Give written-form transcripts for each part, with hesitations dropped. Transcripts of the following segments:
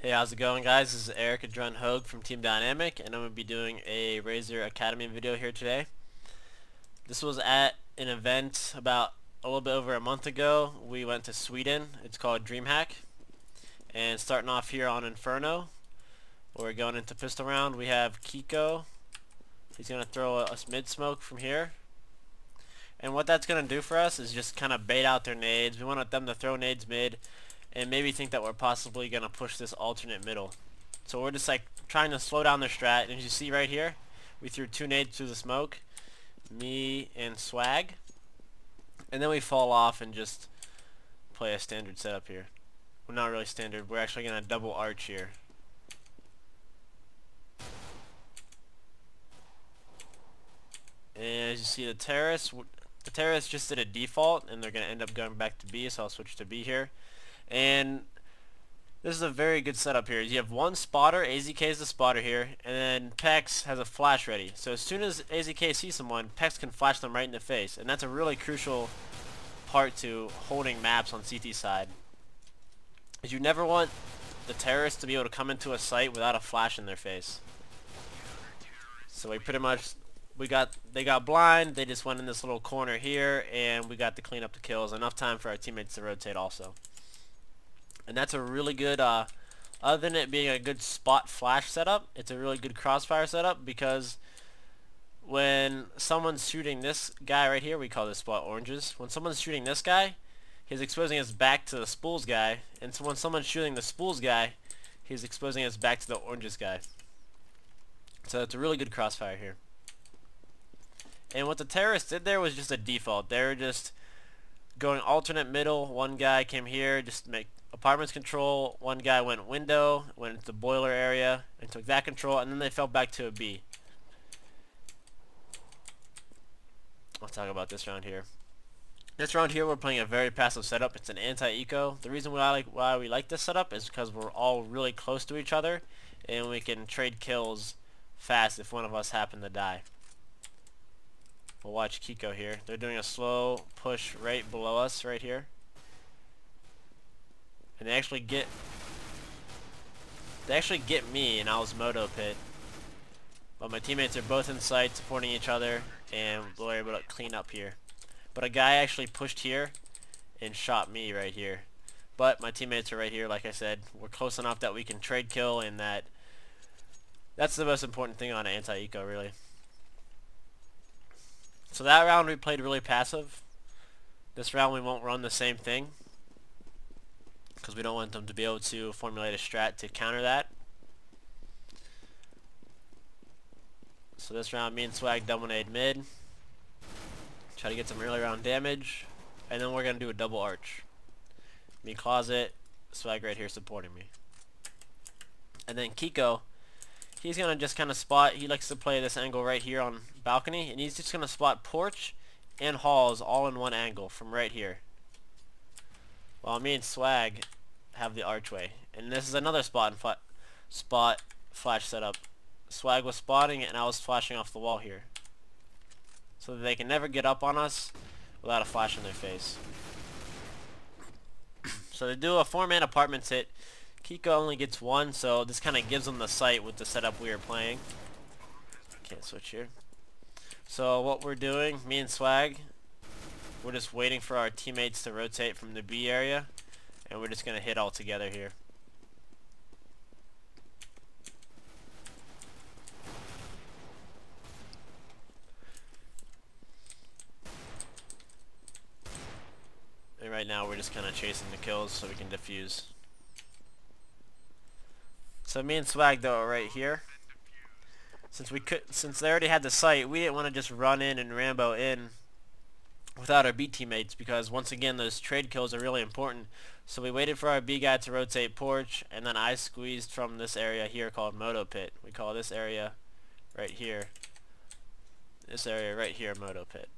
Hey, how's it going, guys? This is adreN from TeamDynamic, and I'm going to be doing a Razor Academy video here today. This was at an event about a little bit over a month ago. We went to Sweden. It's called Dreamhack. And starting off here on Inferno, we're going into pistol round. We have Kiko. He's going to throw us mid-smoke from here. And what that's going to do for us is just kind of bait out their nades. We want them to throw nades mid and maybe think that we're possibly going to push this alternate middle. So we're just like trying to slow down their strat. And as you see right here, we threw 2 nades through the smoke, me and Swag, and then we fall off and just play a standard setup here. Well, not really standard, we're actually going to double arch here. And as you see, the terrorists just did a default and they're going to end up going back to B, so I'll switch to B here. And this is a very good setup here. You have one spotter, AZK is the spotter here, and then Pex has a flash ready. So as soon as AZK sees someone, Pex can flash them right in the face, and that's a really crucial part to holding maps on CT side. Is you never want the terrorists to be able to come into a site without a flash in their face. So we pretty much they got blind, they just went in this little corner here, and we got to clean up the kills. Enough time for our teammates to rotate also. And that's a really good, other than it being a good spot flash setup, it's a really good crossfire setup, because when someone's shooting this guy right here, we call this spot oranges. When someone's shooting this guy, he's exposing his back to the spools guy, and so when someone's shooting the spools guy, he's exposing his back to the oranges guy. So it's a really good crossfire here. And what the terrorists did there was just a default. They were just going alternate middle. One guy came here just to make apartments control. One guy went window, went into the boiler area, and took that control, and then they fell back to a B. I'll talk about this round here. This round here, we're playing a very passive setup. It's an anti-eco. The reason why we like this setup is because we're all really close to each other, and we can trade kills fast if one of us happen to die. We'll watch Kiko here. They're doing a slow push right below us right here. And they actually get me, and I was moto pit. But my teammates are both in sight supporting each other, and we're able to clean up here. But a guy actually pushed here and shot me right here. But my teammates are right here, like I said. We're close enough that we can trade kill, and that's the most important thing on anti-eco, really. So that round we played really passive. This round we won't run the same thing, because we don't want them to be able to formulate a strat to counter that. So this round, me and Swag double nade mid. Try to get some early round damage. And then we're going to do a double arch. Me closet, Swag right here supporting me. And then Kiko, he's going to just kind of spot, he likes to play this angle right here on balcony. And he's just going to spot porch and halls all in one angle from right here. While me and Swag have the archway. And this is another spot flash setup. Swag was spotting and I was flashing off the wall here. So that they can never get up on us without a flash in their face. So they do a 4-man apartments hit. Kiko only gets 1, so this kind of gives them the sight with the setup we are playing. Can't switch here. So what we're doing, me and Swag, we're just waiting for our teammates to rotate from the B area, and we're just going to hit all together here. And right now we're just kind of chasing the kills so we can defuse. So me and Swag though are right here. Since they already had the site, we didn't want to just run in and Rambo in without our B teammates, because once again those trade kills are really important. So we waited for our B guy to rotate porch, and then I squeezed from this area here called Moto Pit. We call this area right here, Moto Pit.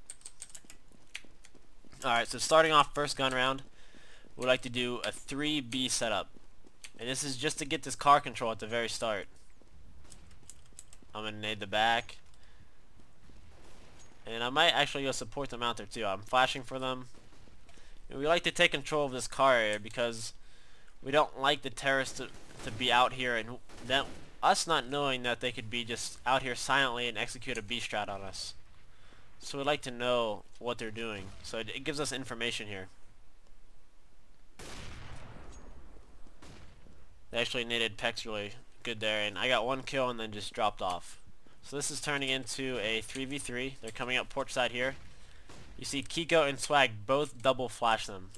Alright, so starting off first gun round, we'd like to do a 3B setup. And this is just to get this car control at the very start. I'm going to nade the back. And I might actually go support them out there too. I'm flashing for them. And we like to take control of this car area because we don't like the terrorists to be out here, and that us not knowing that they could be just out here silently and execute a B strat on us. So we'd like to know what they're doing. So it gives us information here. They actually knitted Pex really good there, and I got one kill and then just dropped off. So this is turning into a 3v3. They're coming up porch side here. You see Kiko and Swag both double flash them.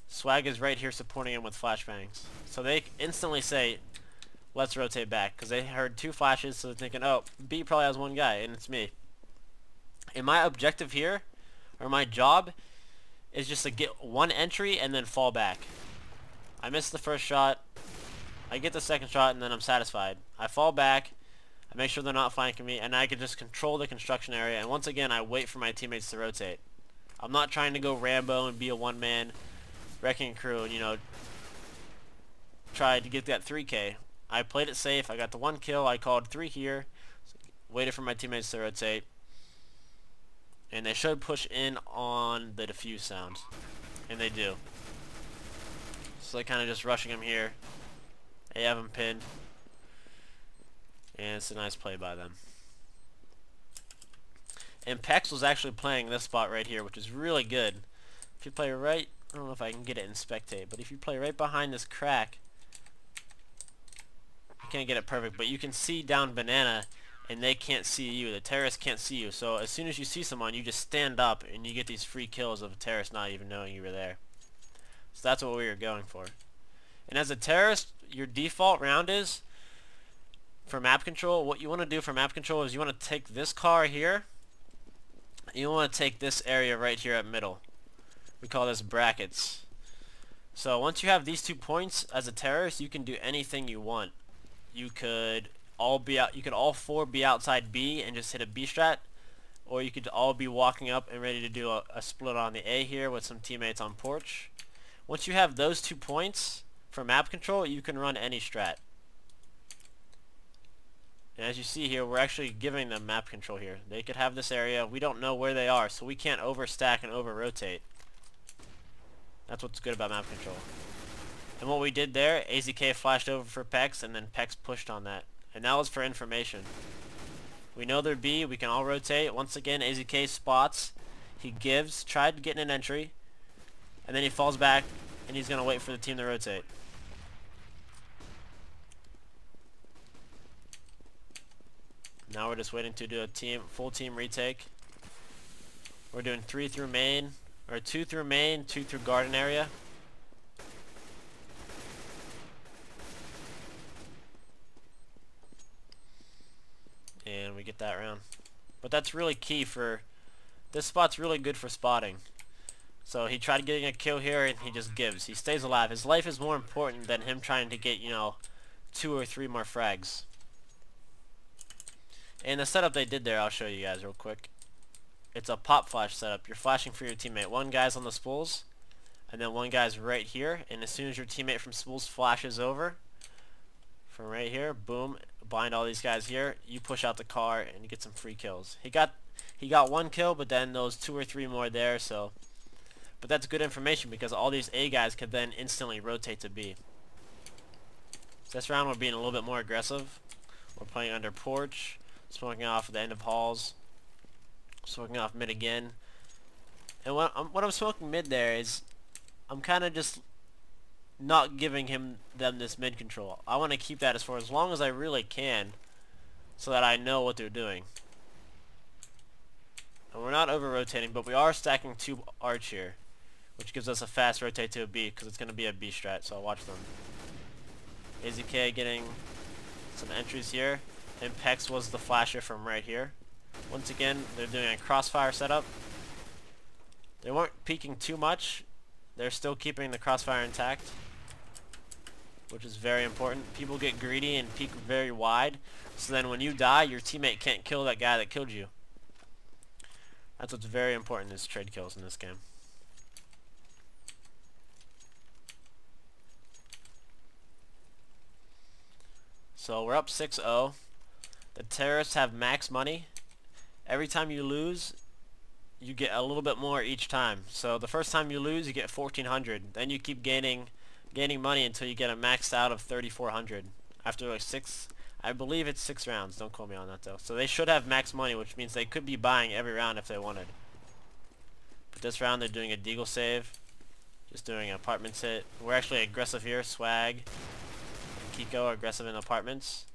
Swag is right here supporting him with flashbangs. So they instantly say, let's rotate back, because they heard two flashes, so they're thinking, oh, B probably has one guy, and it's me. And my objective here, or my job, is just to get one entry and then fall back. I missed the first shot, I get the second shot, and then I'm satisfied. I fall back, I make sure they're not flanking me, and I can just control the construction area, and once again I wait for my teammates to rotate. I'm not trying to go Rambo and be a one-man wrecking crew and, you know, try to get that 3K. I played it safe, I got the one kill, I called 3 here, waited for my teammates to rotate, and they should push in on the defuse sound, and they do. So they're kind of just rushing him here. They have him pinned, and it's a nice play by them. And Pex was actually playing this spot right here, which is really good. If you play right, I don't know if I can get it in spectate, but if you play right behind this crack, you can't get it perfect, but you can see down banana, and they can't see you. The terrorists can't see you. So as soon as you see someone, you just stand up, and you get these free kills of a terrorist not even knowing you were there. So that's what we were going for. And as a terrorist, your default round is, for map control, what you want to do for map control is you want to take this car here, and you want to take this area right here at middle. We call this brackets. So once you have these 2 points, as a terrorist, you can do anything you want. You could all be out. You could all 4 be outside B and just hit a B strat, or you could all be walking up and ready to do a split on the A here with some teammates on porch. Once you have those 2 points for map control, you can run any strat. And as you see here, we're actually giving them map control here. They could have this area. We don't know where they are, so we can't overstack and over-rotate. That's what's good about map control. And what we did there, AZK flashed over for Pex, and then Pex pushed on that. And that was for information. We know they're B, we can all rotate. Once again, AZK spots. He gives, tried to get an entry, and then he falls back, and he's going to wait for the team to rotate. Now we're just waiting to do a full team retake. We're doing 3 through main, or 2 through main, 2 through garden area. And we get that round. But that's really key for, this spot's really good for spotting. So he tried getting a kill here and he just gives. He stays alive. His life is more important than him trying to get, you know, 2 or 3 more frags. And the setup they did there, I'll show you guys real quick. It's a pop flash setup. You're flashing for your teammate. One guy's on the spools, and then one guy's right here. And as soon as your teammate from spools flashes over, from right here, boom, blind all these guys here. You push out the car and you get some free kills. He got 1 kill, but then those 2 or 3 more there. So, but that's good information because all these A guys could then instantly rotate to B. So this round we're being a little bit more aggressive. We're playing under porch. Smoking off at the end of halls, smoking off mid again, and when I'm smoking mid there is, I'm kind of just not giving them this mid control. I want to keep that for as long as I really can, so that I know what they're doing. And we're not over rotating, but we are stacking 2 arch here, which gives us a fast rotate to a B because it's going to be a B strat. So I'll watch them. AZK getting some entries here. And Pex was the flasher from right here. Once again, they're doing a crossfire setup. They weren't peeking too much. They're still keeping the crossfire intact, which is very important. People get greedy and peek very wide, so then when you die, your teammate can't kill that guy that killed you. That's what's very important, is trade kills in this game. So we're up 6-0. The terrorists have max money. Every time you lose, you get a little bit more each time. So the first time you lose, you get 1,400. Then you keep gaining gaining money until you get a maxed out of 3,400 after like I believe it's 6 rounds. Don't quote me on that though. So they should have max money, which means they could be buying every round if they wanted. But this round they're doing a deagle save, just doing an apartments hit. We're actually aggressive here. Swag and Kiko are aggressive in apartments.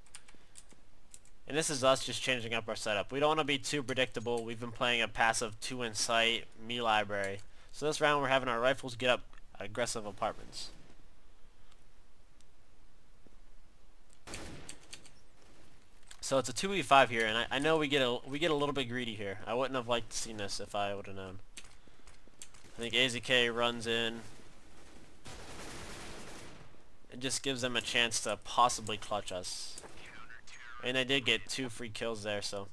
And this is us just changing up our setup. We don't want to be too predictable. We've been playing a passive 2 in sight, me library. So this round we're having our rifles get up aggressive apartments. So it's a 2v5 here, and I know we get a little bit greedy here. I wouldn't have liked to see this if I would have known. I think AZK runs in. It just gives them a chance to possibly clutch us. And they did get 2 free kills there, so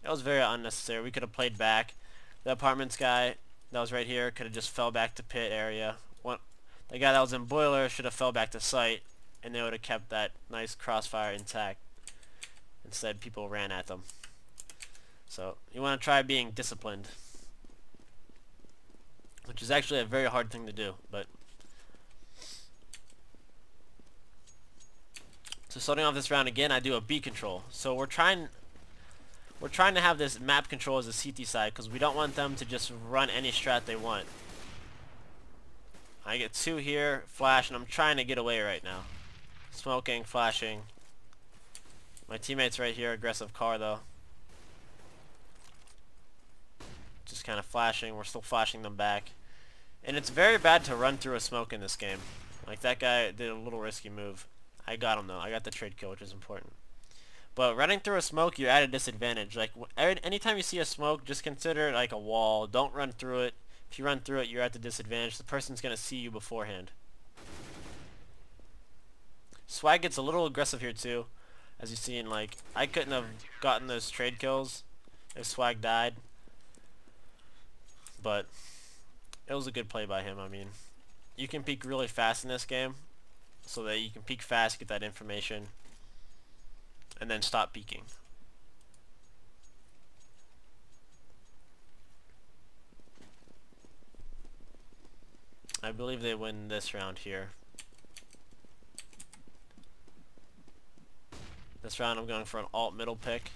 that was very unnecessary. We could have played back. The apartments guy that was right here could have just fell back to pit area. The guy that was in boiler should have fell back to site, and they would have kept that nice crossfire intact. Instead, people ran at them. So you want to try being disciplined, which is actually a very hard thing to do. But so starting off this round again, I do a B control. So we're trying to have this map control as a CT side because we don't want them to just run any strat they want. I get 2 here, flash, and I'm trying to get away right now. Smoking, flashing. My teammate's right here, aggressive car though. Just kind of flashing, we're still flashing them back. And it's very bad to run through a smoke in this game. Like that guy did a little risky move. I got him though, I got the trade kill, which is important. But running through a smoke, you're at a disadvantage. Like anytime you see a smoke, just consider it like a wall. Don't run through it. If you run through it, you're at the disadvantage. The person's going to see you beforehand. Swag gets a little aggressive here too. As you see, like, I couldn't have gotten those trade kills if Swag died. But it was a good play by him. I mean, you can peek really fast in this game. So that you can peek fast, get that information, and then stop peeking. I believe they win this round here. This round I'm going for an alt middle pick.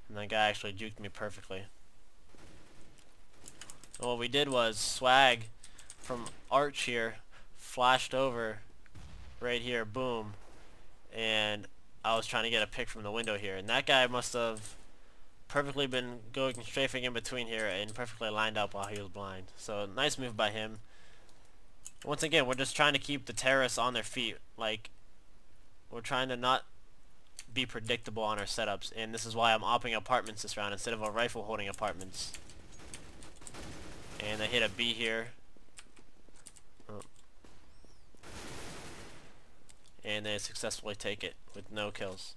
And that guy actually juked me perfectly. And what we did was Swag from Arch here flashed over right here, boom. And I was trying to get a pick from the window here. And that guy must have perfectly been going strafing in between here and perfectly lined up while he was blind. So nice move by him. Once again, we're just trying to keep the terrorists on their feet. Like, we're trying to not be predictable on our setups, and this is why I'm opping apartments this round instead of a rifle holding apartments. And they hit a B here. Oh. And they successfully take it with no kills.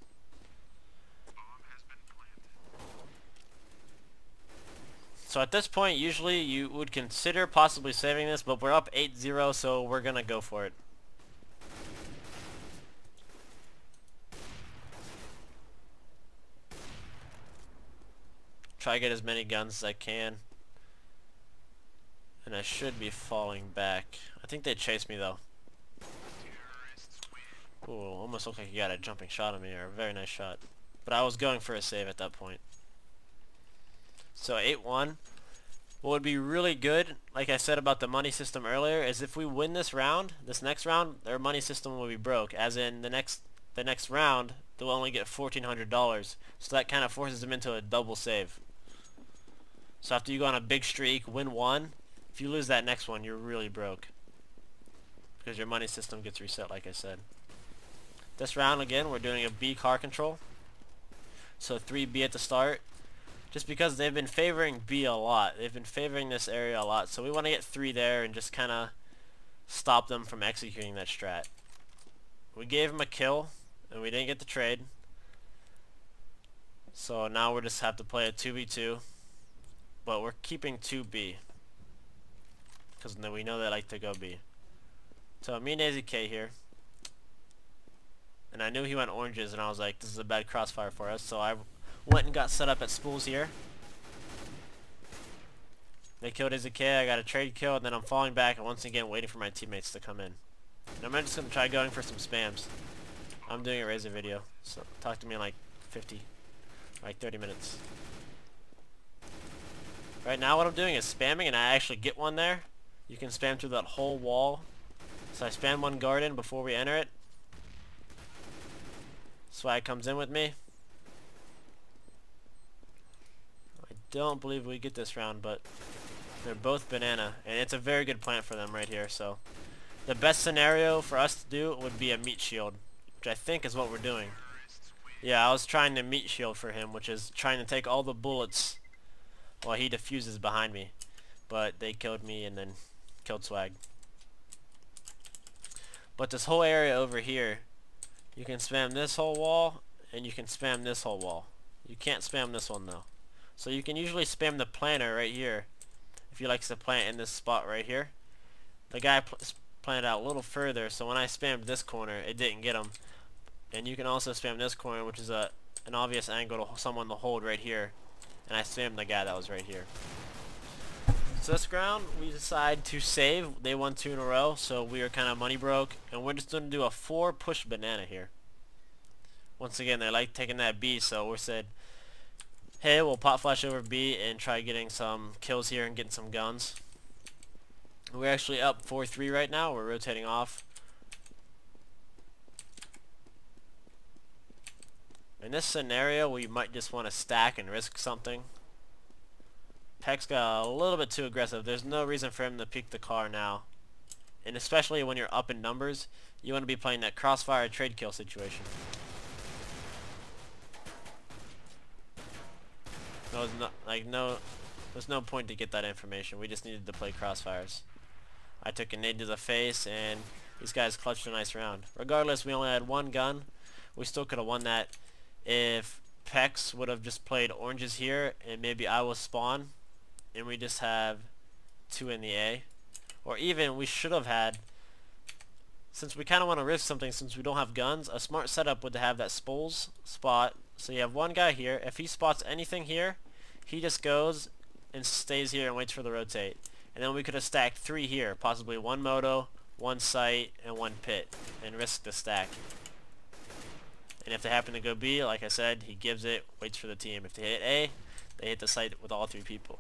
So at this point, usually you would consider possibly saving this, but we're up 8-0, so we're gonna go for it. Try to get as many guns as I can. And I should be falling back. I think they chased me though. Ooh, almost looked like he got a jumping shot on me, or a very nice shot. But I was going for a save at that point. So 8-1. What would be really good, like I said about the money system earlier, is if we win this round, this next round, their money system will be broke. As in the next round, they'll only get $1,400. So that kind of forces them into a double save. So after you go on a big streak, win one, if you lose that next one, you're really broke. Because your money system gets reset, like I said. This round, again, we're doing a B car control. So 3B at the start. Just because they've been favoring B a lot. They've been favoring this area a lot. So we want to get 3 there and just kind of stop them from executing that strat. We gave them a kill, and we didn't get the trade. So now we just have to play a 2v2. But we're keeping 2B. Because we know they like to go B. So me and AZK here. And I knew he went oranges, and I was like, this is a bad crossfire for us. So I went and got set up at spools here. They killed AZK, I got a trade kill, and then I'm falling back and once again waiting for my teammates to come in. And I'm just going to try going for some spams. I'm doing a Razor video, so talk to me in like 30 minutes. Right now what I'm doing is spamming, and I actually get one there. You can spam through that whole wall. So I spam one garden before we enter it. Swag comes in with me. I don't believe we get this round, but they're both banana, and it's a very good plant for them right here. So the best scenario for us to do would be a meat shield, which I think is what we're doing. Yeah, I was trying to meat shield for him, which is trying to take all the bullets while he defuses behind me. But they killed me and then killed Swag. But this whole area over here, you can spam this whole wall and you can spam this whole wall. You can't spam this one though. So you can usually spam the planter right here if he likes to plant in this spot right here. The guy planted out a little further, so when I spammed this corner, it didn't get him. And you can also spam this corner, which is an obvious angle to someone to hold right here. And I spammed the guy that was right here. So this round, we decide to save. They won 2 in a row, so we are kind of money broke. And we're just going to do a 4 push banana here. Once again, they like taking that B, so we said, hey, we'll pop flash over B and try getting some kills here and getting some guns. We're actually up 4-3 right now. We're rotating off. In this scenario, we might just want to stack and risk something. Peck's got a little bit too aggressive. There's no reason for him to peek the car now. And especially when you're up in numbers, you want to be playing that crossfire trade kill situation. There's no point to get that information. We just needed to play crossfires. I took a nade to the face, and these guys clutched a nice round. Regardless, we only had 1 gun. We still could have won that if Pex would have just played oranges here, and maybe I will spawn, and we just have 2 in the A. Or even, we should have had, since we kind of want to risk something since we don't have guns, a smart setup would have that Spoles spot. So you have one guy here. If he spots anything here, he just goes and stays here and waits for the rotate. And then we could have stacked 3 here, possibly 1 moto, 1 site, and 1 pit, and risk the stack. And if they happen to go B, like I said, he gives it, waits for the team. If they hit A, they hit the site with all 3 people.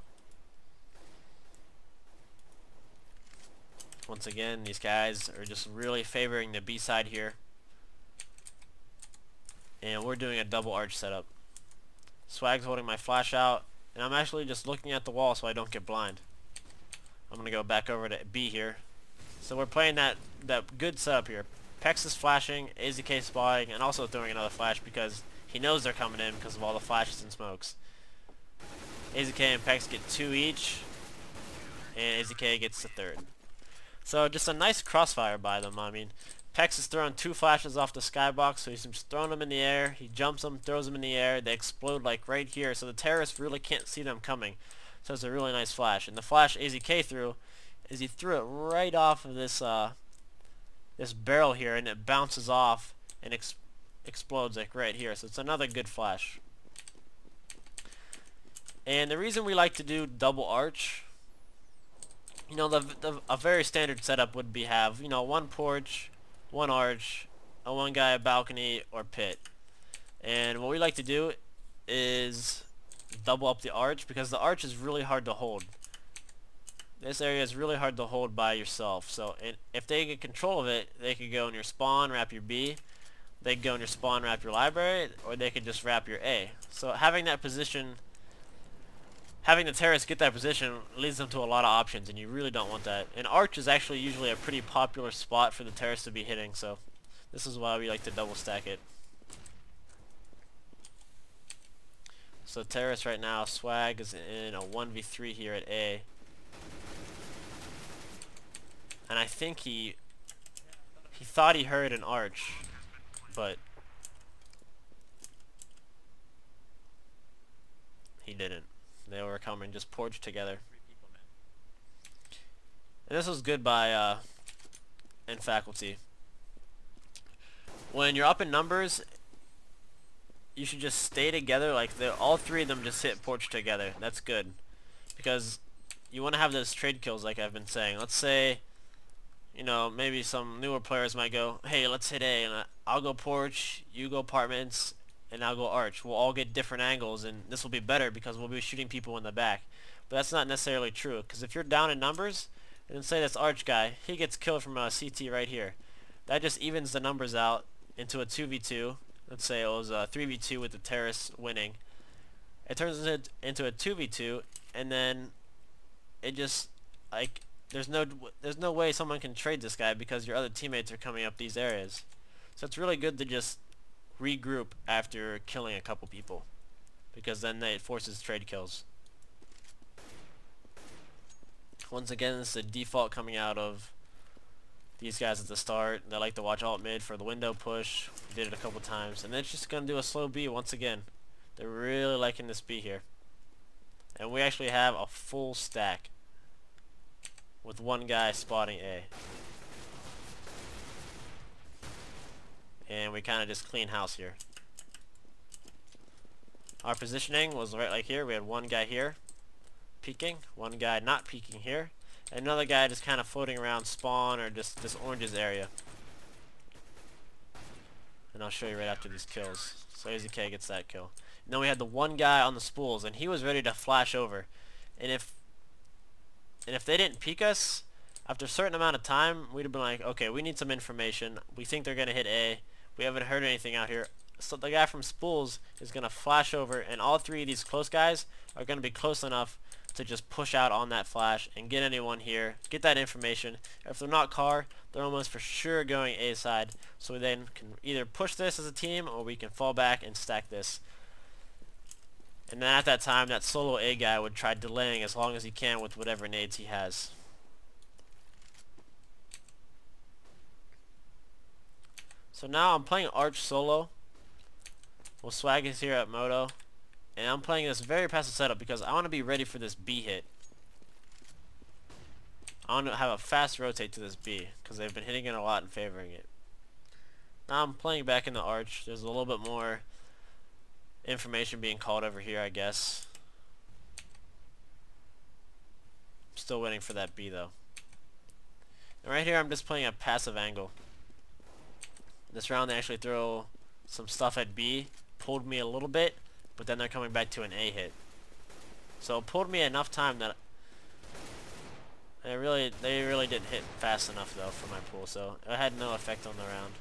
Once again, these guys are just really favoring the B side here. And we're doing a double arch setup. Swag's holding my flash out, and I'm actually just looking at the wall so I don't get blind. I'm going to go back over to B here. So we're playing that good setup here. Pex is flashing, AZK spotting, and also throwing another flash because he knows they're coming in because of all the flashes and smokes. AZK and Pex get 2 each, and AZK gets the 3rd. So just a nice crossfire by them. I mean, Pex is throwing 2 flashes off the skybox, so he's just throwing them in the air. He jumps them, throws them in the air. They explode like right here, so the terrorists really can't see them coming. So it's a really nice flash. And the flash AZK threw is he threw it right off of this this barrel here, and it bounces off and explodes like right here. So it's another good flash. And the reason we like to do double arch, you know, a very standard setup would be have, you know, 1 porch, 1 arch, and 1 guy balcony or pit. And what we like to do is double up the arch because the arch is really hard to hold. This area is really hard to hold by yourself. So if they get control of it, they could go in your spawn, wrap your B. They could go in your spawn, wrap your library, or they could just wrap your A. So having that position, having the terrorists get that position leads them to a lot of options, and you really don't want that. And arch is actually usually a pretty popular spot for the terrorists to be hitting, so this is why we like to double stack it. So terrorists right now, Swag is in a 1v3 here at A. And I think he thought he heard an arch, but he didn't. They were coming just porch together. And this was good by nfaculty. When you're up in numbers, you should just stay together. Like all 3 of them just hit porch together. That's good, because you want to have those trade kills like I've been saying. Let's say, you know, maybe some newer players might go, hey, let's hit A, and I'll go porch, you go apartments, and I'll go arch. We'll all get different angles, and this will be better because we'll be shooting people in the back. But that's not necessarily true, because if you're down in numbers, and say this arch guy, he gets killed from a CT right here. That just evens the numbers out into a 2v2. Let's say it was a 3v2 with the terrorists winning. It turns into a 2v2, and then it just, like, there's no way someone can trade this guy because your other teammates are coming up these areas. So it's really good to just regroup after killing a couple people, because then it forces trade kills. Once again, it's the default coming out of these guys at the start. They like to watch alt mid for the window push. We did it a couple times, and then it's just gonna do a slow B once again. They're really liking this B here, and we actually have a full stack with one guy spotting A, and we kind of just clean house here. Our positioning was right like here. We had one guy here peeking, one guy not peeking here, and another guy just kind of floating around spawn or just this oranges area. And I'll show you right after these kills. So AZK gets that kill. And then we had the one guy on the spools, and he was ready to flash over. And if they didn't peek us, after a certain amount of time, we'd have been like, okay, we need some information. We think they're gonna hit A. We haven't heard anything out here. So the guy from spools is gonna flash over, and all three of these close guys are gonna be close enough to just push out on that flash and get anyone here, get that information. If they're not car, they're almost for sure going A side, so we then can either push this as a team or we can fall back and stack this. And then at that time, that solo A guy would try delaying as long as he can with whatever nades he has. So now I'm playing arch solo. Well, Swag is here at Moto. And I'm playing this very passive setup because I want to be ready for this B hit. I want to have a fast rotate to this B because they've been hitting it a lot and favoring it. Now I'm playing back in the arch. There's a little bit more information being called over here, I guess. I'm still waiting for that B though. And right here I'm just playing a passive angle. This round they actually throw some stuff at B. Pulled me a little bit, but then they're coming back to an A hit. So it pulled me enough time that they really didn't hit fast enough though for my pull, so it had no effect on the round.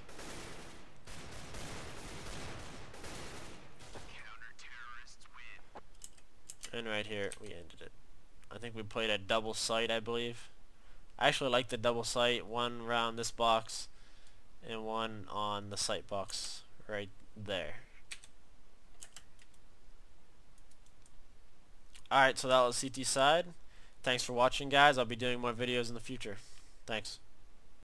And right here we ended it. I think we played a double sight, I believe. I actually like the double sight, one around this box and one on the sight box right there. Alright, so that was CT side. Thanks for watching, guys. I'll be doing more videos in the future. Thanks.